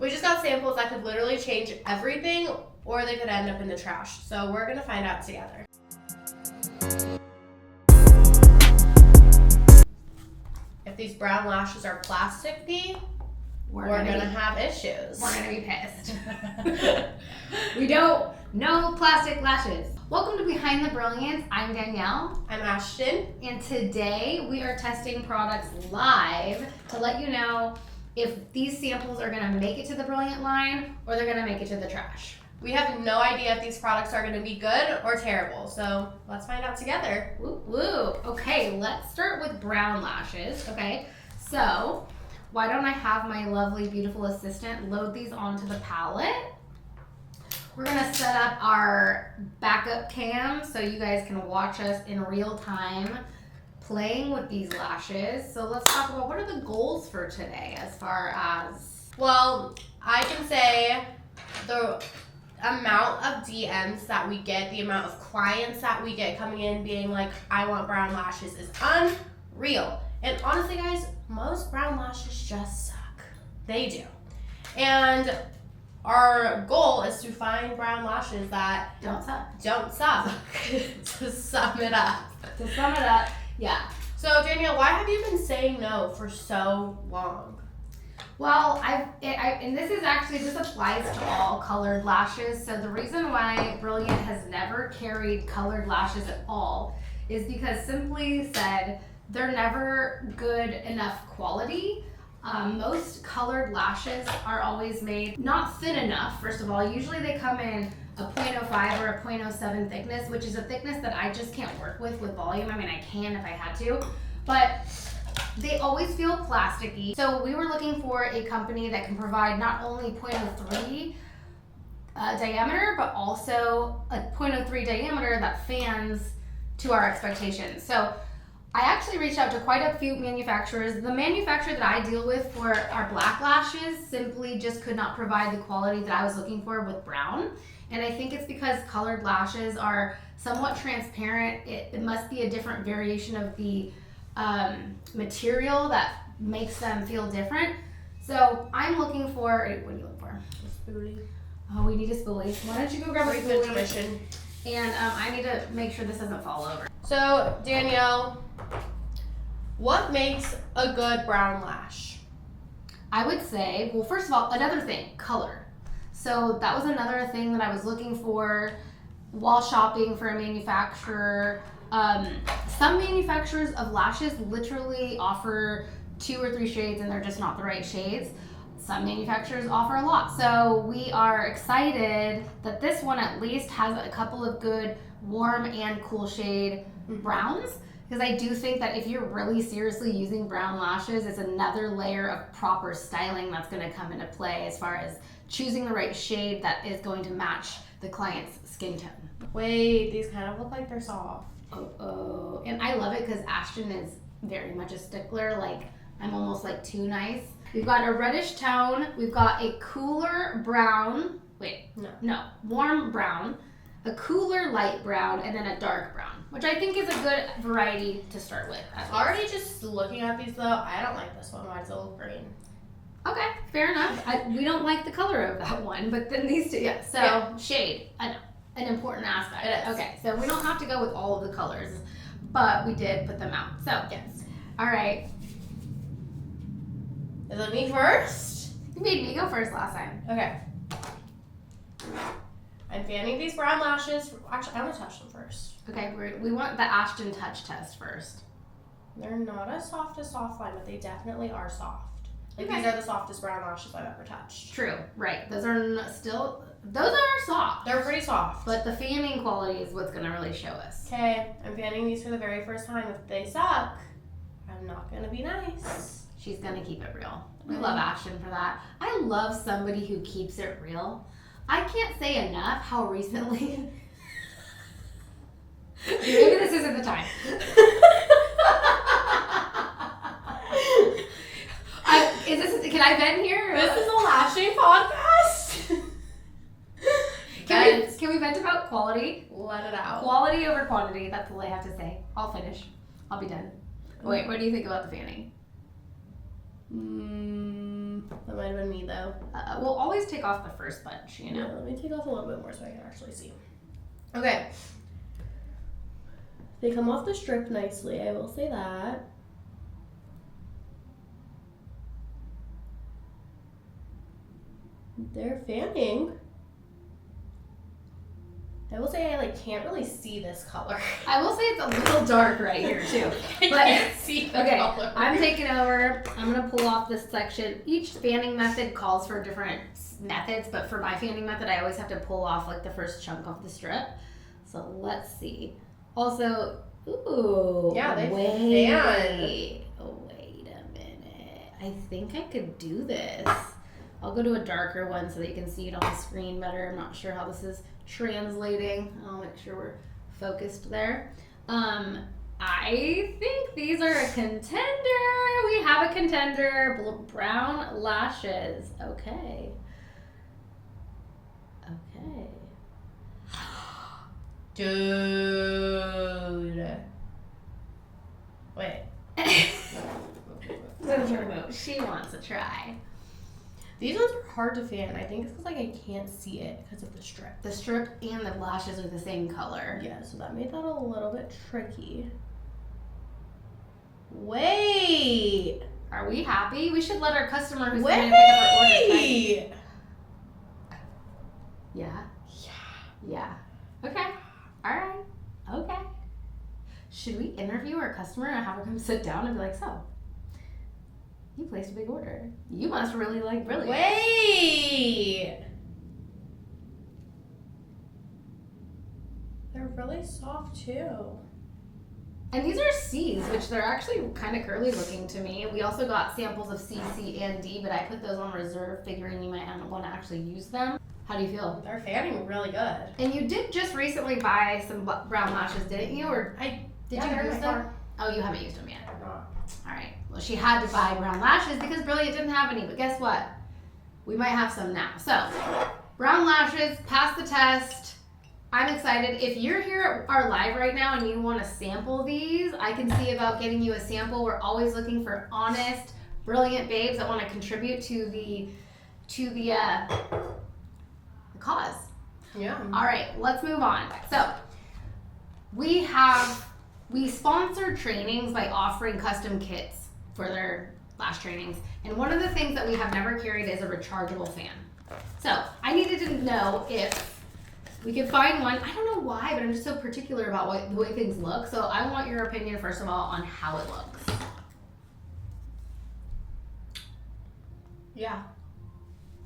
We just got samples that could literally change everything, or they could end up in the trash. So we're gonna find out together. If these brown lashes are plasticky, we're gonna have issues. We're gonna be pissed. No plastic lashes. Welcome to Behind the Brilliance. I'm Danielle. I'm Ashtyn. And today we are testing products live to let you know if these samples are gonna make it to the Brilliant line or they're gonna make it to the trash. We have no idea if these products are gonna be good or terrible, so let's find out together. Woo woo. Okay, let's start with brown lashes. Okay, so why don't I have my lovely, beautiful assistant load these onto the palette? We're gonna set up our backup cam so you guys can watch us in real time playing with these lashes. So let's talk about what are the goals for today as far as... Well, I can say the amount of DMs that we get, the amount of clients that we get coming in being like, I want brown lashes is unreal. And honestly, guys, most brown lashes just suck. They do. And our goal is to find brown lashes that Don't suck. To sum it up. To sum it up, yeah. So Danielle, why have you been saying no for so long? Well, and this applies to all colored lashes. So the reason why Brilliant has never carried colored lashes at all is because, simply said, they're never good enough quality. Most colored lashes are always made not thin enough, first of all. Usually they come in a 0.05 or a 0.07 thickness, which is a thickness that I just can't work with volume. I mean, I can if I had to, but they always feel plasticky. So we were looking for a company that can provide not only 0.03 diameter, but also a 0.03 diameter that fans to our expectations. So I actually reached out to quite a few manufacturers. The manufacturer that I deal with for our black lashes simply just could not provide the quality that I was looking for with brown. And I think it's because colored lashes are somewhat transparent. It must be a different variation of the material that makes them feel different. So I'm looking for, what are you looking for? A spoolie. Oh, we need a spoolie. Why don't you go grab a spoolie? And I need to make sure this doesn't fall over. So Danielle, what makes a good brown lash? I would say, well, first of all, another thing, color. So that was another thing that I was looking for while shopping for a manufacturer. Some manufacturers of lashes literally offer 2 or 3 shades and they're just not the right shades. Some manufacturers offer a lot. So we are excited that this one at least has a couple of good warm and cool shade browns. Because I do think that if you're really seriously using brown lashes, it's another layer of proper styling that's going to come into play as far as choosing the right shade that is going to match the client's skin tone. Wait, these kind of look like they're soft. Oh. And I love it because Ashtyn is very much a stickler. Like, I'm almost like too nice. We've got a reddish tone. We've got a cooler brown. Warm brown. A cooler light brown, and then a dark brown, which I think is a good variety to start with. Already just looking at these though, I don't like this one. Why does it look green? Okay, fair enough. We don't like the color of that one, but then these two, yeah. So yeah. Shade, I know, an important aspect. It is. Okay, so we don't have to go with all of the colors, but we did put them out. So yes. All right. Is it me first? You made me go first last time. Okay. I'm fanning these brown lashes. Actually, I'm gonna touch them first. Okay, we want the Ashtyn touch test first. They're not as soft as soft line, but they definitely are soft. Like, okay. These are the softest brown lashes I've ever touched. True, right. Those are soft. They're pretty soft. But the fanning quality is what's gonna really show us. Okay, I'm fanning these for the very first time. If they suck, I'm not gonna be nice. She's gonna keep it real. We love Ashtyn for that. I love somebody who keeps it real. I can't say enough how recently... Maybe this isn't the time. Can I vent here? This is a lashing podcast. Can we vent about quality? Let it out. Quality over quantity. That's all I have to say. I'll finish. I'll be done. Wait, what do you think about the fanning? That might have been me though. We'll always take off the first bunch, you know. Yeah, let me take off a little bit more so I can actually see. Okay. They come off the strip nicely, I will say that. They're fanning. I will say I like can't really see this color. I will say it's a little dark right here too. I can't see the color. I'm taking over. I'm gonna pull off this section. Each fanning method calls for different methods, but for my fanning method, I always have to pull off like the first chunk of the strip. So let's see. Also, ooh. Yeah, they wait fan. a minute. I think I could do this. I'll go to a darker one so that you can see it on the screen better. I'm not sure how this is translating. I'll make sure we're focused there. I think these are a contender. We have a contender. Brown lashes. Okay. Okay. Dude. Wait. She wants to try. These ones are hard to fan. I think it's because like I can't see it because of the strip. The strip and the lashes are the same color. Yeah, so that made that a little bit tricky. Wait. Are we happy? We should let our customer who's coming to pick up our order try. Yeah. Yeah. Okay. All right. Okay. Should we interview our customer and have her come sit down and be like, so, you placed a big order. You must really like Brilliance. Wait. They're really soft too. And these are C's, which they're actually kind of curly looking to me. We also got samples of C, C, and D, but I put those on reserve, figuring you might want to actually use them. How do you feel? They're fanning really good. And you did just recently buy some brown lashes, didn't you? Or did you use them? Oh, you haven't used them yet. Not. All right. Well, she had to buy brown lashes because Brilliant didn't have any. But guess what? We might have some now. So, brown lashes, pass the test. I'm excited. If you're here at our live right now and you want to sample these, I can see about getting you a sample. We're always looking for honest, brilliant babes that want to contribute to the cause. Yeah. All right, let's move on. So, we sponsor trainings by offering custom kits for their lash trainings. And one of the things that we have never carried is a rechargeable fan. So, I needed to know if we could find one. I don't know why, but I'm just so particular about the way things look. So, I want your opinion, first of all, on how it looks. Yeah.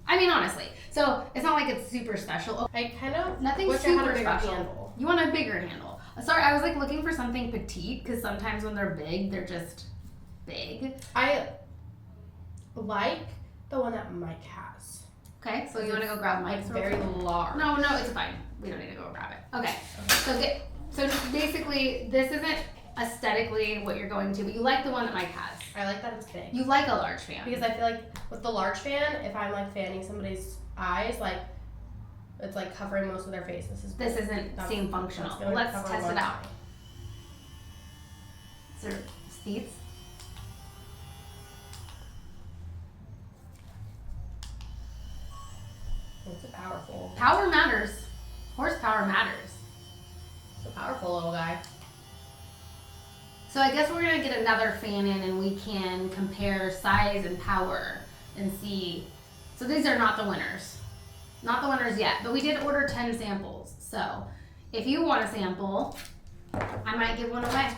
I mean, honestly. So, it's not like it's super special. I kind of Nothing wish I had super a bigger special. handle. You want a bigger handle. Sorry, I was like looking for something petite because sometimes when they're big, they're just big. I like the one that Mike has. Okay, so you want to go grab Mike's? It's very large. No, it's fine. We don't need to go grab it. Okay, so basically, this isn't aesthetically what you're going to, but you like the one that Mike has. I like that it's big. You like a large fan. Because I feel like with the large fan, if I'm like fanning somebody's eyes, like it's like covering most of their face. This isn't seem functional. Let's test it out. Is there speeds? It's a powerful. Power matters. Horsepower matters. It's a powerful little guy. So I guess we're gonna get another fan in and we can compare size and power and see. So these are not the winners. Not the winners yet, but we did order 10 samples. So if you want a sample, I might give one away.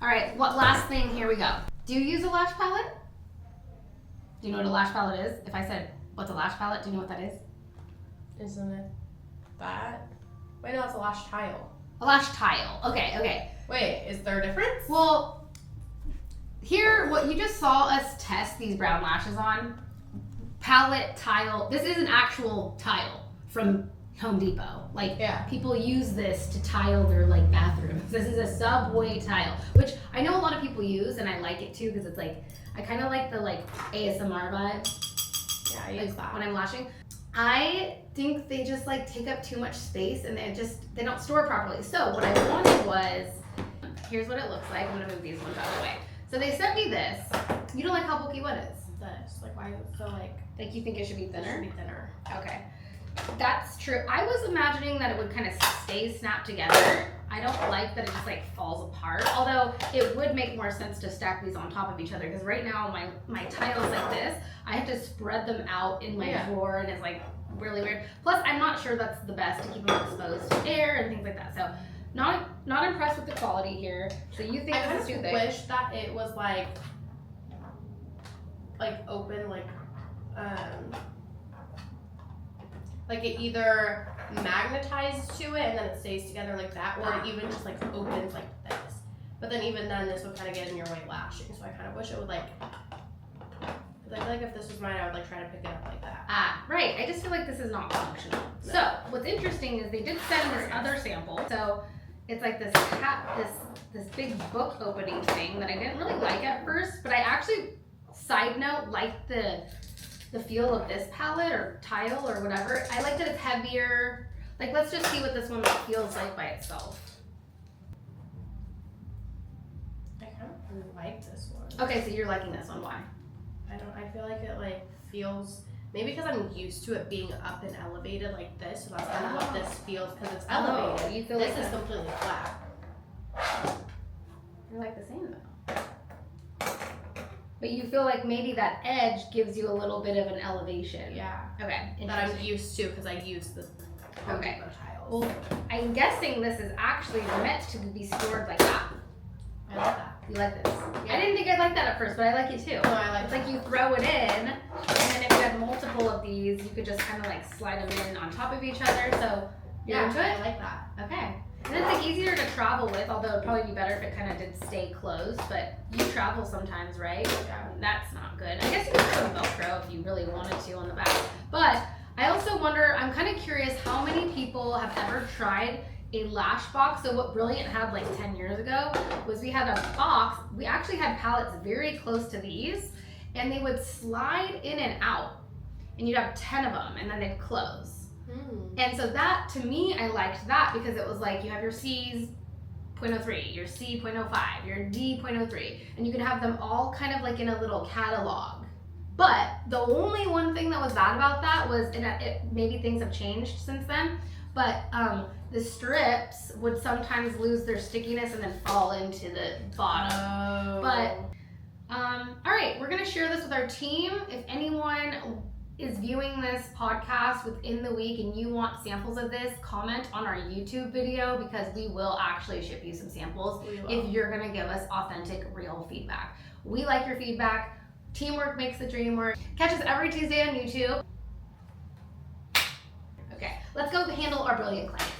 All right, what last thing, here we go. Do you use a lash palette? Do you know what a lash palette is? If I said, what's a lash palette, do you know what that is? Isn't it that? Wait, no, it's a lash tile. A lash tile, okay. Wait, is there a difference? Well, here, what you just saw us test these brown lashes on, palette tile, this is an actual tile from Home Depot. Like, yeah. People use this to tile their, like, bathrooms. This is a subway tile, which I know a lot of people use, and I like it too, because it's like, I kind of like the, like, ASMR vibe. Yeah, I use that. When I'm lashing. I think they just, like, take up too much space, and they don't store properly. So, what I wanted was, here's what it looks like. I'm gonna move these ones out of the way. So they sent me this. You don't like how bulky what is? this? Like, why is it so like you think it should be it thinner? should be thinner? Okay. That's true. I was imagining that it would kind of stay snapped together. I don't like that it just like falls apart. Although it would make more sense to stack these on top of each other because right now my tiles like this, I have to spread them out in my drawer and it's like really weird. Plus, I'm not sure that's the best to keep them exposed to air and things like that. So not impressed with the quality here. So you think this is too thick? I wish that it was like open, like it either magnetizes to it and then it stays together like that, or it even just like opens like this. But then even then, this would kind of get in your way lashing. So I kind of wish it would like. Because I feel like if this was mine, I would like try to pick it up like that. Right. I just feel like this is not functional. No. So what's interesting is they did send this other sample. So it's like this this big book opening thing that I didn't really like at first, but I actually, side note, liked the feel of this palette or tile or whatever. I like that it's heavier. Like, let's just see what this one feels like by itself. I kind of really like this one. Okay, so you're liking this one. Why? I feel like it like feels, maybe because I'm used to it being up and elevated like this, so that's kind of what this feels because it's elevated. Oh, you feel this like is completely flat. You're like the same though. But you feel like maybe that edge gives you a little bit of an elevation. Yeah. Okay. That I'm used to because I use the okay. tiles. Well, I'm guessing this is actually meant to be stored like that. I like that. You like this? Yeah. I didn't think I'd like that at first, but I like it too. No, I like it's that. like you throw it in, and then if you had multiple of these, you could just kind of like slide them in on top of each other. So you're into it? I like that. Okay. And it's like easier to travel with, although it'd probably be better if it kind of did stay closed, but you travel sometimes, right? Yeah. That's not good. I guess you could throw Velcro if you really wanted to on the back. But I also wonder, I'm kind of curious how many people have ever tried a lash box. So what Brilliant had like 10 years ago was we had a box, we actually had palettes very close to these, and they would slide in and out, and you'd have 10 of them, and then they'd close. And so that, to me, I liked that because it was like you have your C's 0.03, your C 0.05, your D 0.03, and you could have them all kind of like in a little catalog. But the only one thing that was bad about that was, and maybe things have changed since then, but the strips would sometimes lose their stickiness and then fall into the bottom. Oh. But, all right, we're gonna share this with our team. If anyone is viewing this podcast within the week and you want samples of this, comment on our YouTube video because we will actually ship you some samples if you're gonna give us authentic, real feedback. We like your feedback. Teamwork makes the dream work. Catch us every Tuesday on YouTube. Okay, let's go handle our Brilliant client.